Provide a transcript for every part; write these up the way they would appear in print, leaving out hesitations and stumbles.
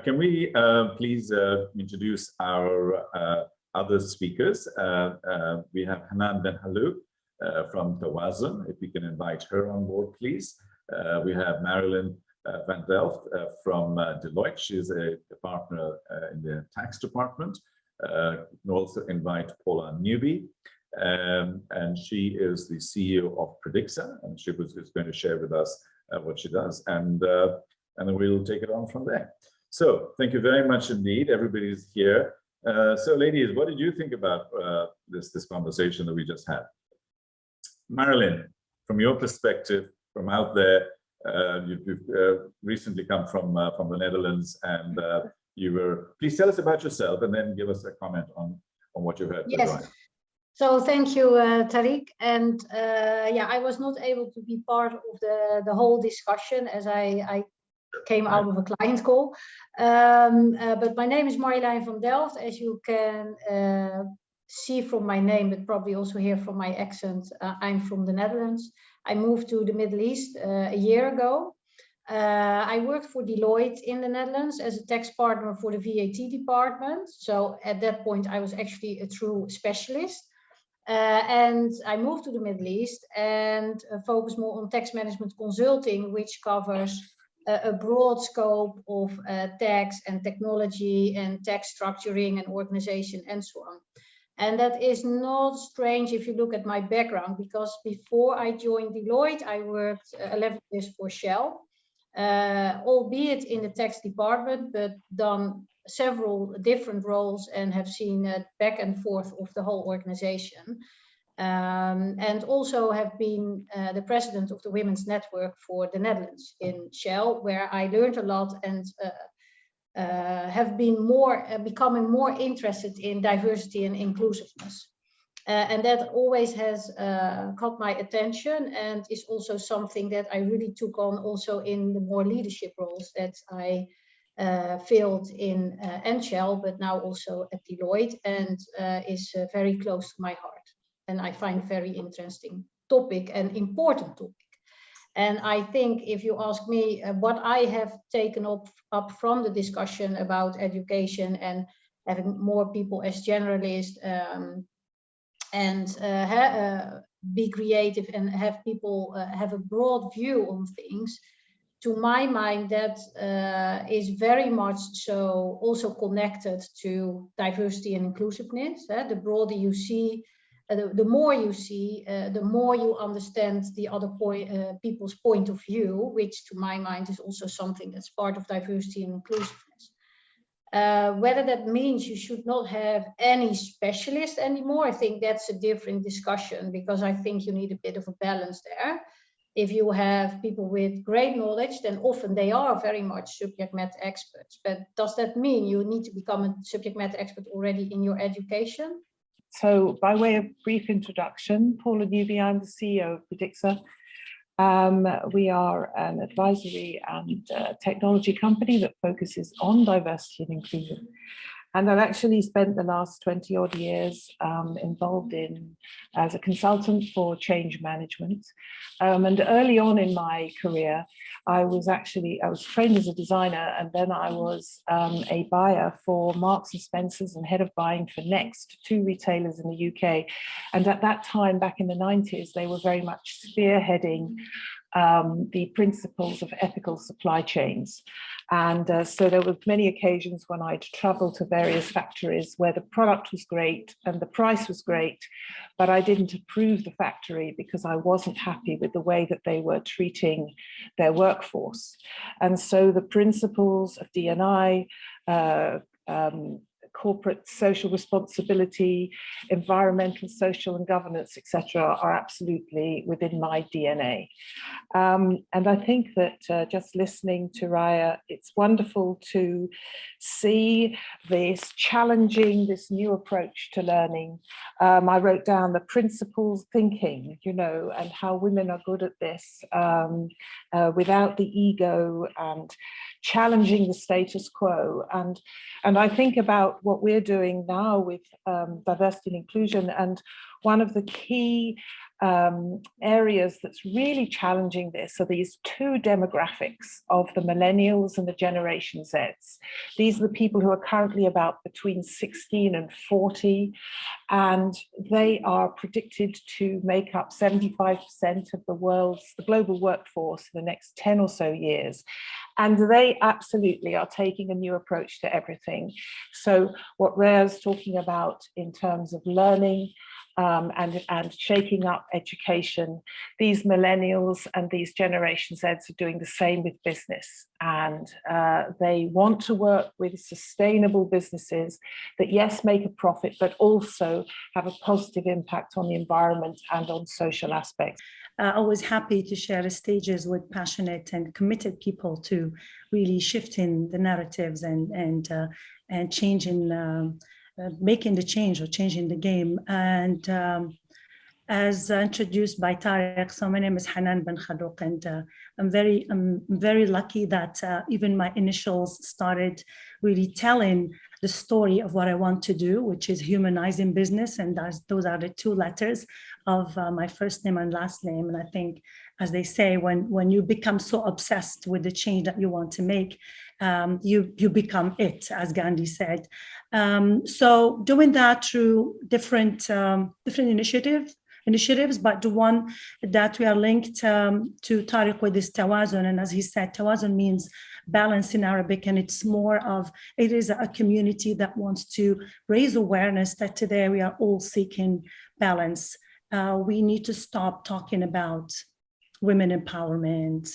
Can we please introduce our other speakers? We have Hanan Ben Halou from Tawazun, if we can invite her on board, please. We have Marilyn van Delft from Deloitte. She's a partner in the tax department. We also invite Paula Newby, and she is the CEO of Predixa, and she is going to share with us what she does, and then we'll take it on from there. So thank you very much indeed. Everybody's here. So ladies, what did you think about this conversation that we just had? Marilyn, from your perspective, from out there, you've recently come from the Netherlands, and please tell us about yourself and then give us a comment on what you heard. Yes. So thank you, Tariq. And yeah, I was not able to be part of the whole discussion as I came out of a client call. But my name is Marjolein van Delft. As you can see from my name, but probably also hear from my accent, I'm from the Netherlands. I moved to the Middle East a year ago. I worked for Deloitte in the Netherlands as a tax partner for the VAT department. So at that point, I was actually a true specialist. And I moved to the Middle East and focus more on tax management consulting, which covers a broad scope of tax and technology and tax structuring and organization and so on. And that is not strange if you look at my background, because before I joined Deloitte, I worked 11 years for Shell, albeit in the tax department, but done several different roles and have seen back and forth of the whole organization. And also have been the president of the Women's Network for the Netherlands in Shell, where I learned a lot and have been becoming more interested in diversity and inclusiveness. And that always has caught my attention and is also something that I really took on also in the more leadership roles that I filled in Shell, but now also at Deloitte, and is very close to my heart. And I find very interesting topic and important topic. And I think if you ask me what I have taken up from the discussion about education and having more people as generalists and be creative and have people have a broad view on things, to my mind, that is very much so also connected to diversity and inclusiveness. The broader you see, the more you see, the more you understand the other people's point of view, which to my mind is also something that's part of diversity and inclusiveness. Whether that means you should not have any specialist anymore, I think that's a different discussion, because I think you need a bit of a balance there. If you have people with great knowledge, then often they are very much subject matter experts. But does that mean you need to become a subject matter expert already in your education? So by way of brief introduction, Paula Newby, I'm the CEO of Predixa. We are an advisory and technology company that focuses on diversity and inclusion. And I've actually spent the last 20 odd years involved as a consultant for change management. And early on in my career, I was trained as a designer, and then I was a buyer for Marks and Spencer's and head of buying for Next, 2 retailers in the UK. And at that time, back in the 90s, they were very much spearheading the principles of ethical supply chains. And so there were many occasions when I'd travel to various factories where the product was great and the price was great, but I didn't approve the factory because I wasn't happy with the way that they were treating their workforce. And so the principles of D&I, corporate social responsibility, environmental, social and governance, etc., are absolutely within my DNA. And I think that just listening to Raya, it's wonderful to see this new approach to learning. I wrote down the principles thinking, and how women are good at this without the ego and challenging the status quo. And I think about what we're doing now with diversity and inclusion, and one of the key areas that's really challenging this are these two demographics of the millennials and the Generation Zs. These are the people who are currently about between 16 and 40, and they are predicted to make up 75% of the global workforce for the next 10 or so years. And they absolutely are taking a new approach to everything. So what Rhea's talking about in terms of learning and shaking up education, these millennials and these Generation Zs are doing the same with business. And they want to work with sustainable businesses that, yes, make a profit, but also have a positive impact on the environment and on social aspects. Always happy to share stages with passionate and committed people to really shifting the narratives and changing, making the change or changing the game. And as introduced by Tariq, so my name is Hanan Ben Khadouk, and I'm very lucky that even my initials started really telling the story of what I want to do, which is humanizing business. And those are the two letters of my first name and last name. And I think, as they say, when you become so obsessed with the change that you want to make, you become it, as Gandhi said. So doing that through different initiatives, but the one that we are linked to Tariq with is Tawazun. And as he said, Tawazun means balance in Arabic, and it is a community that wants to raise awareness that today we are all seeking balance. We need to stop talking about women empowerment,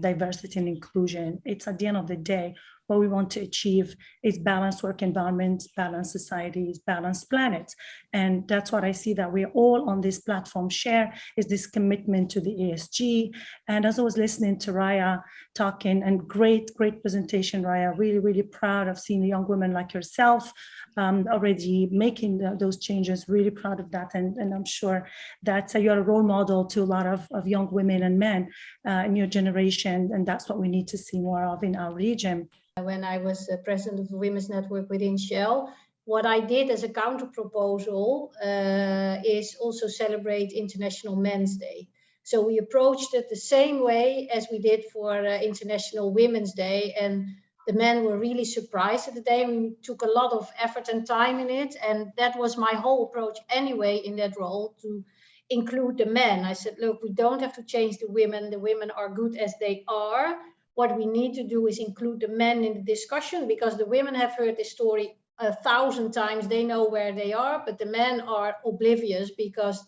diversity and inclusion. It's at the end of the day, what we want to achieve is balanced work environments, balanced societies, balanced planets. And that's what I see that we're all on this platform share, is this commitment to the ESG. And as I was listening to Raya talking, and great presentation, Raya, really, really proud of seeing a young woman like yourself already making those changes, really proud of that. And I'm sure that you're a role model to a lot of young women and men in your generation. And that's what we need to see more of in our region. When I was president of the Women's Network within Shell, what I did as a counter proposal is also celebrate International Men's Day. So we approached it the same way as we did for International Women's Day, and the men were really surprised at the day. We took a lot of effort and time in it, and that was my whole approach anyway in that role, to include the men. I said, look, we don't have to change the women are good as they are. What we need to do is include the men in the discussion, because the women have heard this story 1,000 times. They know where they are, but the men are oblivious because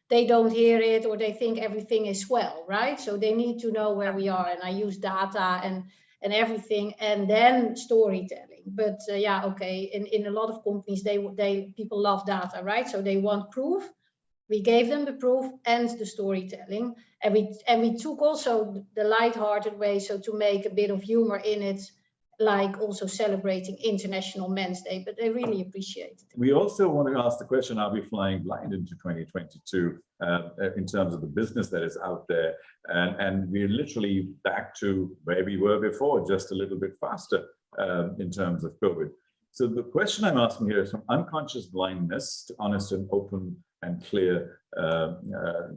they don't hear it, or they think everything is well, right? So they need to know where we are. And I use data and everything, and then storytelling. But yeah, okay, in a lot of companies, people love data, right? So they want proof. We gave them the proof and the storytelling, and we took also the light-hearted way, so to make a bit of humor in it, like also celebrating International Men's Day, but they really appreciate it. We also want to ask the question, are we flying blind into 2022 in terms of the business that is out there? And we're literally back to where we were before, just a little bit faster in terms of COVID. So the question I'm asking here is from unconscious blindness to honest and open and clear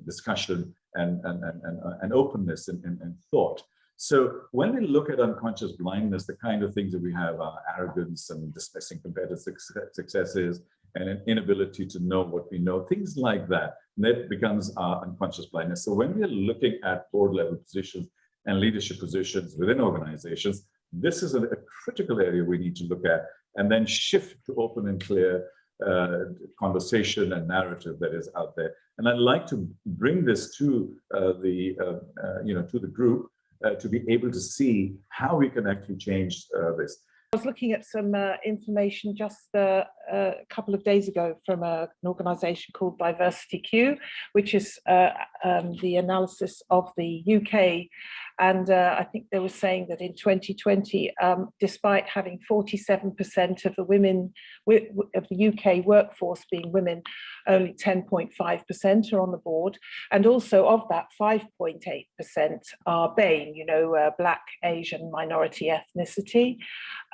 discussion and openness and thought. So when we look at unconscious blindness, the kind of things that we have are arrogance and dismissing competitive successes and an inability to know what we know, things like that. And that becomes our unconscious blindness. So when we're looking at board level positions and leadership positions within organizations, this is a critical area we need to look at, and then shift to open and clear conversation and narrative that is out there. And I'd like to bring this to the group to be able to see how we can actually change this. I was looking at some information just a couple of days ago from an organisation called Diversity Q, which is the analysis of the UK. And I think they were saying that in 2020, despite having 47% of the women of the UK workforce being women, only 10.5% are on the board. And also of that, 5.8% are BAME, Black, Asian, minority ethnicity,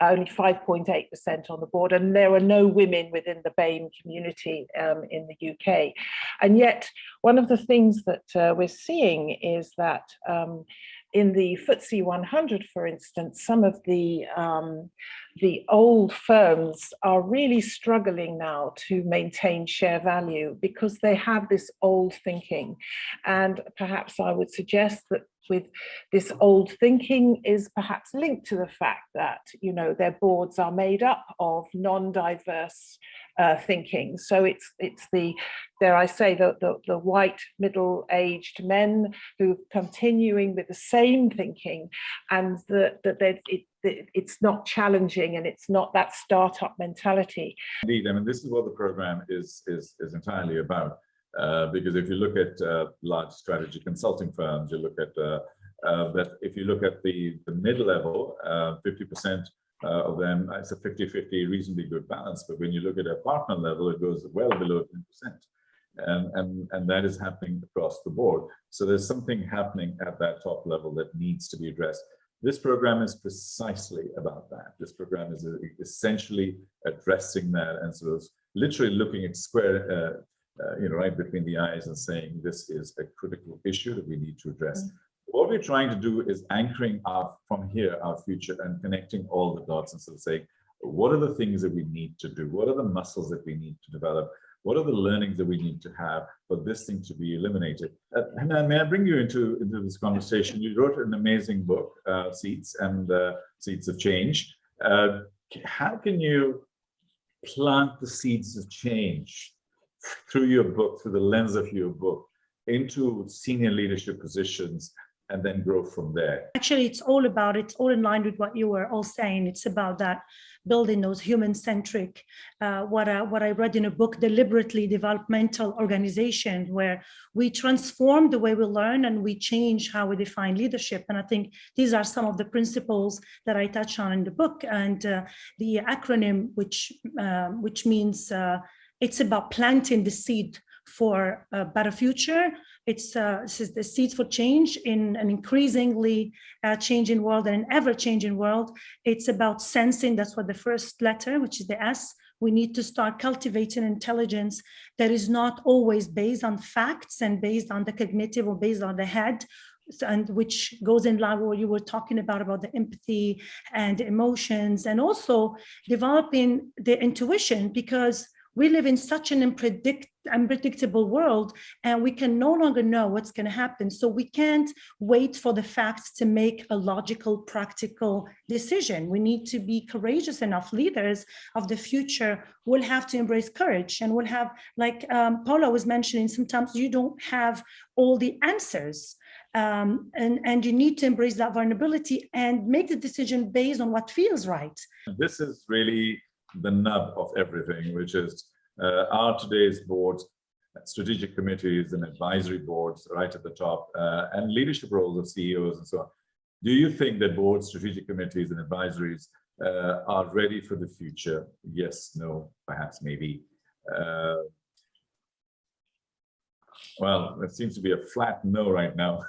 only 5.8% on the board. And there are no women women within the BAME community in the UK. And yet, one of the things that we're seeing is that in the FTSE 100, for instance, some of the old firms are really struggling now to maintain share value because they have this old thinking. And perhaps I would suggest that with this old thinking is perhaps linked to the fact that, you know, their boards are made up of non-diverse thinking. So it's the, dare I say, the white middle-aged men who continuing with the same thinking, and it's not challenging, and it's not that startup mentality. Indeed, I mean, this is what the program is entirely about. Because if you look at large strategy consulting firms, you look at that. If you look at the mid-level, 50% of them, it's a 50-50 reasonably good balance. But when you look at a partner level, it goes well below 10%, and that is happening across the board. So there's something happening at that top level that needs to be addressed. This program is precisely about that. This program is essentially addressing that, and sort of literally looking at square. You know, right between the eyes and saying this is a critical issue that we need to address. What we're trying to do is anchoring from here our future and connecting all the dots and sort of saying, what are the things that we need to do? What are the muscles that we need to develop? What are the learnings that we need to have for this thing to be eliminated? Hanan, may I bring you into this conversation? You wrote an amazing book, Seeds and Seeds of Change. How can you plant the seeds of change through your book, through the lens of your book, into senior leadership positions, and then grow from there? Actually, it's all in line with what you were all saying. It's about that, building those human-centric, what I read in a book, deliberately developmental organization, where we transform the way we learn and we change how we define leadership. And I think these are some of the principles that I touch on in the book. And the acronym, which means it's about planting the seed for a better future. It's the seeds for change in an increasingly changing world and an ever-changing world. It's about sensing. That's what the first letter, which is the S. We need to start cultivating intelligence that is not always based on facts and based on the cognitive or based on the head, and which goes in line with what you were talking about the empathy and emotions, and also developing the intuition, because we live in such an unpredictable world, and we can no longer know what's going to happen. So we can't wait for the facts to make a logical, practical decision. We need to be courageous enough. Leaders of the future will have to embrace courage, and will have, like Paula was mentioning, sometimes you don't have all the answers. And you need to embrace that vulnerability and make the decision based on what feels right. This is really the nub of everything, which is are today's boards, strategic committees and advisory boards right at the top, and leadership roles of CEOs and so on. Do you think that boards, strategic committees and advisories are ready for the future? Yes, no, perhaps, maybe. Well, it seems to be a flat no right now.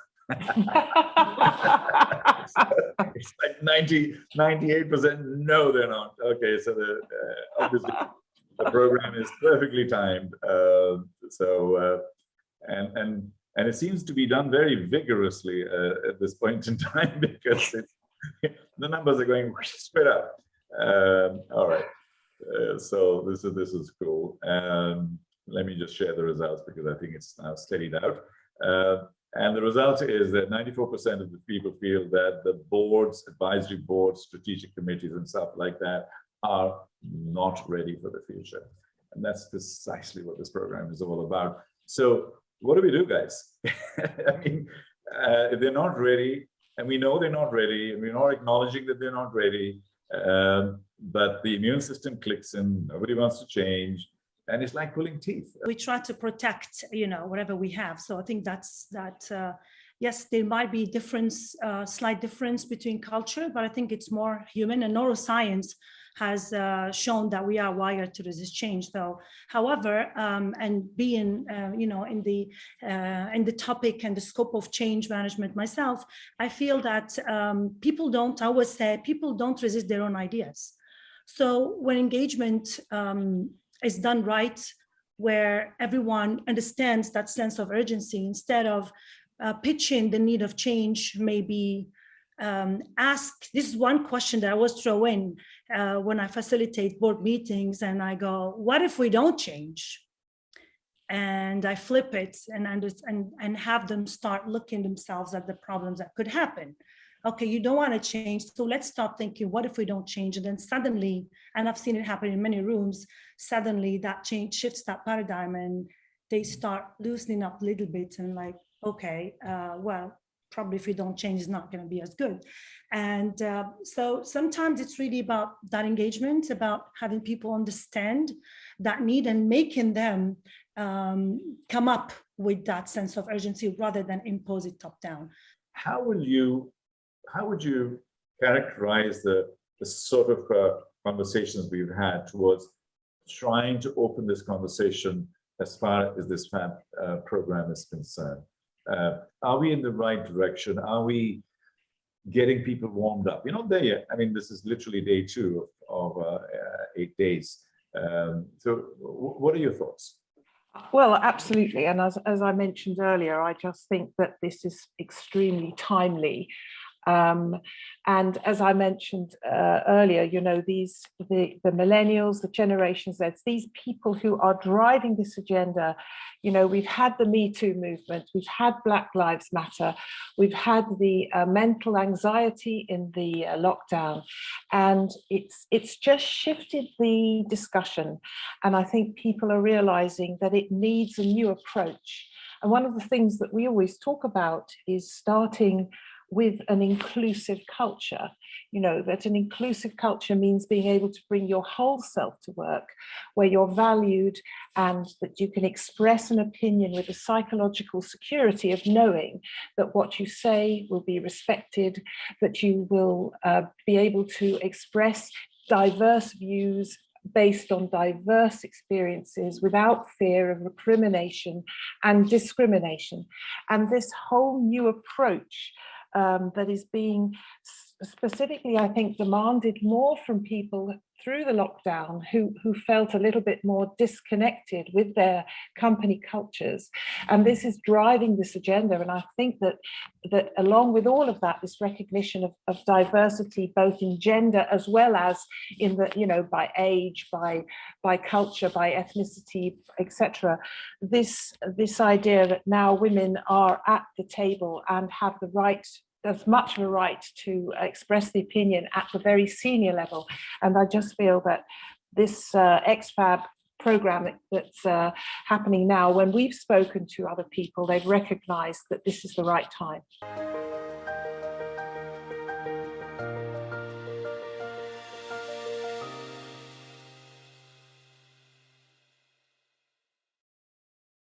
It's like 98% no, they're not. Okay, so obviously the program is perfectly timed. And it seems to be done very vigorously at this point in time, because the numbers are going straight up. All right, so this is cool. Let me just share the results, because I think it's now steadied out. And the result is that 94% of the people feel that the boards, advisory boards, strategic committees and stuff like that are not ready for the future. And that's precisely what this program is all about. So what do we do, guys? I mean, if they're not ready, and we know they're not ready, and we're not acknowledging that they're not ready, but the immune system clicks in, nobody wants to change. And it's like pulling teeth. We try to protect, whatever we have. So I think that's that. Yes, there might be slight difference between culture, but I think it's more human. And neuroscience has shown that we are wired to resist change. Though, however, and being in the topic and the scope of change management myself, I feel that people don't resist their own ideas. So when engagement is done right, where everyone understands that sense of urgency, instead of pitching the need of change, maybe ask, this is one question that I always throw in when I facilitate board meetings, and I go, what if we don't change? And I flip it and have them start looking themselves at the problems that could happen. Okay, you don't want to change, so let's start thinking, what if we don't change? And then suddenly, and I've seen it happen in many rooms, suddenly that change shifts that paradigm and they start loosening up a little bit and like, okay, well, probably if we don't change, it's not going to be as good. And so sometimes it's really about that engagement, about having people understand that need and making them come up with that sense of urgency rather than impose it top down. How would you characterize the sort of conversations we've had towards trying to open this conversation as far as this FAB program is concerned? Are we in the right direction? Are we getting people warmed up? You're not there yet. I mean, this is literally day 2 of 8 days. So what are your thoughts? Well, absolutely. And as I mentioned earlier, I just think that this is extremely timely. And as I mentioned earlier, you know, the millennials, the Generation Z, these people who are driving this agenda, you know, we've had the Me Too movement, we've had Black Lives Matter, we've had the mental anxiety in the lockdown, and it's just shifted the discussion. And I think people are realizing that it needs a new approach. And one of the things that we always talk about is starting with an inclusive culture. You know, that an inclusive culture means being able to bring your whole self to work, where you're valued and that you can express an opinion with the psychological security of knowing that what you say will be respected, that you will be able to express diverse views based on diverse experiences without fear of recrimination and discrimination. And this whole new approach that is being specifically, I think, demanded more from people through the lockdown who felt a little bit more disconnected with their company cultures. And this is driving this agenda. And I think that along with all of that, this recognition of diversity, both in gender as well as in the, you know, by age, by culture, by ethnicity, etc. This idea that now women are at the table and have the right, as much of a right to express the opinion at the very senior level. And I just feel that this XFAB program that's happening now, when we've spoken to other people, they've recognized that this is the right time.